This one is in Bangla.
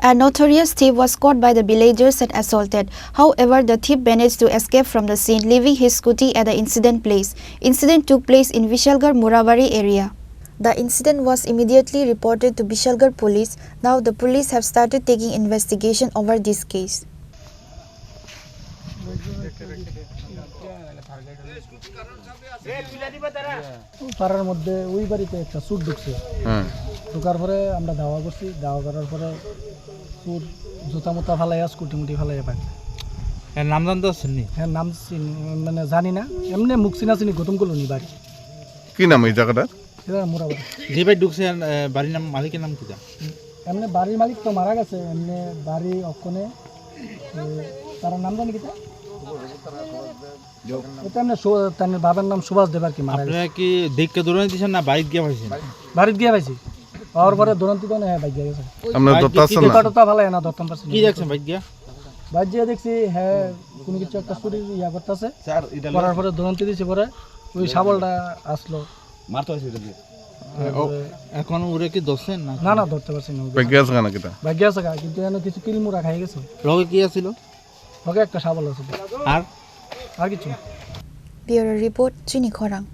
A notorious thief was caught by the villagers and assaulted. However, the thief managed to escape from the scene, leaving his scooty at the incident place. Incident took place in Vishalgarh Murabari area. The incident was immediately reported to Vishalgarh police. Now the police have started taking investigation over this case. পাড়ার মধ্যে ওই বাড়িতে একটা চুর ঢুকছে, ঢোকার পরে আমরা দাওয়া করছি, দাওয়া করার পরে চুর জুতা মোতা ফালাইয়া স্কুটি মুটি ফালাইয়া পাই। হ্যাঁ, নাম জানতে পারছেন নি? হ্যাঁ, নাম মানে জানি না, এমনি মুখ চিনা চিনি গৌতম কলোনি বাড়ি। কি নাম এই জায়গাটা? এটা মোরাবাড়ি। যে ভাই ঢুকছে বাড়ির নাম, মালিকের নাম কি? এমনি বাড়ির মালিক তো মারা গেছে, এমনি বাড়ি অক্ষণে তার নাম জানি কিতা, এটা এমনি তার বাবার নাম সুভাষ দেব আর কি মারা গেছে। আপনারা কি দেখকে দৌড়ানি দিয়েছেন না বাড়িতে গিয়ে পাইছেন? বাড়িতে গিয়ে পাইছি, পাওয়ার পরে দৌড়ান্তি তো হ্যাঁ বাইক গিয়ে গেছে। আমরা ধরতে আসছেন না? টোটা ভালো না ধরতাম পারছি। কি দেখছেন বাইক গিয়া? বাইক গিয়ে দেখছি হ্যাঁ কোনো কিছু একটা চুরি ইয়া করতেছে, করার পরে দৌড়ান্তি দিয়েছে, পরে ওই শাবলটা আসলো মারতে হয়েছে। এখন ওরে কি ধরছেন না? না না ধরতে পারছি না। বাইক আছে কেন কিটা? বাইক আছে কিন্তু এনে কিছু কিলমুরা খাই গেছে। লগে কি আছিল? লগে একটা শাবল আছে আর আর কিছু। Bureau Report, Chini Khorang.